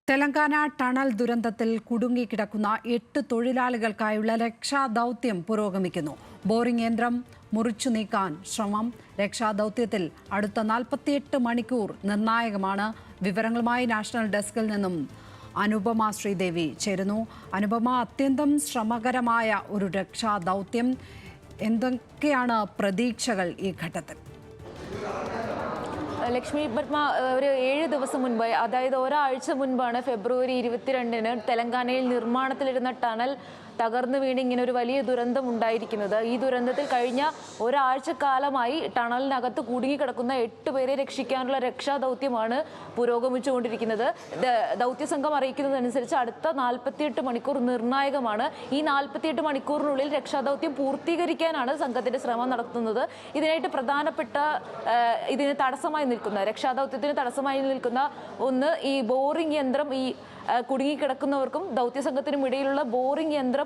Telangana tunnel ദുരന്തത്തിൽ കുടുങ്ങിക്കിടക്കുന്ന 8 തൊഴിലാളികൾക്കായുള്ള രക്ഷാദൗത്യം പുരോഗമിക്കുന്നു. ബോറിംഗ് യന്ത്രം മുറിച്ചു നീക്കാൻ ശ്രമം. രക്ഷാദൗത്യത്തിൽ അടുത്ത 48 മണിക്കൂർ നിർണായകമാണ്. വിവരങ്ങളുമായി നാഷണൽ ഡെസ്കിൽ നിന്നും അനുപമ ശ്രീദേവി ചേരുന്നു. അനുപമ, അത്യന്തം ശ്രമകരമായ ഒരു രക്ഷാദൗത്യം. എന്തൊക്കെയാണ് പ്രതീക്ഷകൾ ഈ ഘട്ടത്തിൽ? ലക്ഷ്മി പത്മ, ഒരു 7 ദിവസം മുൻപ്, അതായത് ഒരാഴ്ച മുൻപാണ് ഫെബ്രുവരി 22-ന് തെലങ്കാനയിൽ നിർമ്മാണത്തിലിരുന്ന ടണൽ തകർന്നു വീണ് ഇങ്ങനെ ഒരു വലിയ ദുരന്തം ഉണ്ടായിരിക്കുന്നത്. ഈ ദുരന്തത്തിൽ കഴിഞ്ഞ ഒരാഴ്ചക്കാലമായി ടണലിനകത്ത് കുടുങ്ങിക്കിടക്കുന്ന 8 പേരെ രക്ഷിക്കാനുള്ള രക്ഷാദൗത്യമാണ് പുരോഗമിച്ചുകൊണ്ടിരിക്കുന്നത്. ദൗത്യസംഘം അറിയിക്കുന്നതനുസരിച്ച് അടുത്ത 48 മണിക്കൂർ നിർണായകമാണ്. ഈ 48 മണിക്കൂറിനുള്ളിൽ രക്ഷാദൗത്യം പൂർത്തീകരിക്കാനാണ് സംഘത്തിന്റെ ശ്രമം നടത്തുന്നത്. ഇതിനായിട്ട് പ്രധാനപ്പെട്ട ഇതിന് തടസ്സമായി നിൽക്കുന്ന, രക്ഷാദൗത്യത്തിന് തടസ്സമായി നിൽക്കുന്ന ഒന്ന് ഈ ബോറിംഗ് യന്ത്രം, ഈ കുടുങ്ങിക്കിടക്കുന്നവർക്കും ദൗത്യസംഘത്തിനും ഇടയിലുള്ള ബോറിംഗ് യന്ത്രം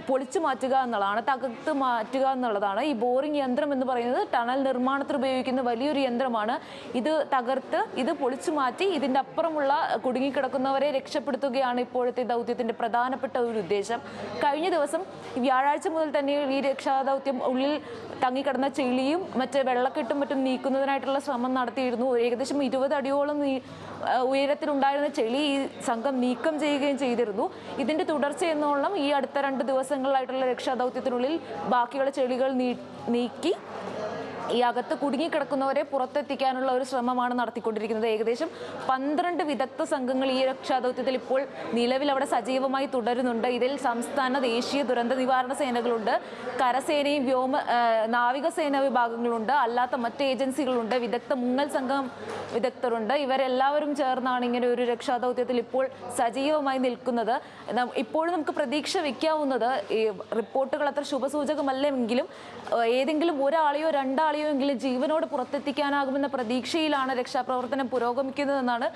പൊളിച്ചു മാറ്റുക എന്നുള്ളതാണ്, തകർത്ത് മാറ്റുക എന്നുള്ളതാണ്. ഈ ബോറിംഗ് യന്ത്രം എന്ന് പറയുന്നത് ടണൽ നിർമ്മാണത്തിൽ ഉപയോഗിക്കുന്ന വലിയൊരു യന്ത്രമാണ്. ഇത് തകർത്ത്, ഇത് പൊളിച്ചു മാറ്റി ഇതിൻ്റെ അപ്പുറമുള്ള കുടുങ്ങിക്കിടക്കുന്നവരെ രക്ഷപ്പെടുത്തുകയാണ് ഇപ്പോഴത്തെ ദൗത്യത്തിൻ്റെ പ്രധാനപ്പെട്ട ഒരു ഉദ്ദേശം. കഴിഞ്ഞ ദിവസം വ്യാഴാഴ്ച മുതൽ തന്നെ ഈ രക്ഷാദൗത്യം ഉള്ളിൽ തങ്ങിക്കിടന്ന ചെളിയും മറ്റ് വെള്ളക്കെട്ടും മറ്റും നീക്കുന്നതിനായിട്ടുള്ള ശ്രമം നടത്തിയിരുന്നു. ഏകദേശം 20 അടിയോളം ഉയരത്തിലുണ്ടായിരുന്ന ചെളി ഈ സംഘം നീക്കം ചെയ്യുകയും ചെയ്തിരുന്നു. ഇതിന്റെ തുടർച്ചയെന്നോളം ഈ അടുത്ത 2 ദിവസങ്ങളിലായിട്ടുള്ള രക്ഷാദൗത്യത്തിനുള്ളിൽ ബാക്കിയുള്ള ചെളികൾ നീക്കി ഈ അകത്ത് കുടുങ്ങിക്കിടക്കുന്നവരെ പുറത്തെത്തിക്കാനുള്ള ഒരു ശ്രമമാണ് നടത്തിക്കൊണ്ടിരിക്കുന്നത്. ഏകദേശം 12 വിദഗ്ധ സംഘങ്ങൾ ഈ രക്ഷാദൗത്യത്തിൽ ഇപ്പോൾ നിലവിൽ അവിടെ സജീവമായി തുടരുന്നുണ്ട്. ഇതിൽ സംസ്ഥാന, ദേശീയ ദുരന്ത നിവാരണ സേനകളുണ്ട്, കരസേനയും നാവികസേന വിഭാഗങ്ങളുണ്ട്, അല്ലാത്ത മറ്റ് ഏജൻസികളുണ്ട്, മുങ്ങൽ സംഘം വിദഗ്ധരുണ്ട്. ഇവരെല്ലാവരും ചേർന്നാണ് ഇങ്ങനെ ഒരു രക്ഷാദൗത്യത്തിൽ ഇപ്പോൾ സജീവമായി നിൽക്കുന്നത്. ഇപ്പോഴും നമുക്ക് പ്രതീക്ഷ വയ്ക്കാവുന്നത്, ഈ റിപ്പോർട്ടുകൾ അത്ര ശുഭസൂചകമല്ലെങ്കിലും ഏതെങ്കിലും ഒരാളെയോ രണ്ടാളെയോ എങ്കിലും ജീവനോട് പുറത്തെത്തിക്കാനാകുമെന്ന പ്രതീക്ഷയിലാണ് രക്ഷാപ്രവർത്തനം പുരോഗമിക്കുന്നതെന്നാണ്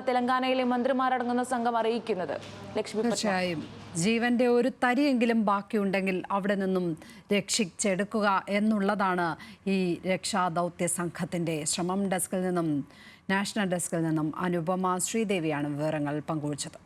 തെലങ്കാനയിലെ മന്ത്രിമാരടങ്ങുന്ന സംഘം അറിയിക്കുന്നത്. ലക്ഷ്മി, തീർച്ചയായും ജീവന്റെ ഒരു തരിയെങ്കിലും ബാക്കിയുണ്ടെങ്കിൽ അവിടെ നിന്നും രക്ഷിച്ചെടുക്കുക എന്നുള്ളതാണ് ഈ രക്ഷാദൗത്യ സംഘത്തിന്റെ ശ്രമം. നാഷണൽ ഡെസ്കിൽ നിന്നും അനുപമ ശ്രീദേവിയാണ് വിവരങ്ങൾ പങ്കുവച്ചത്.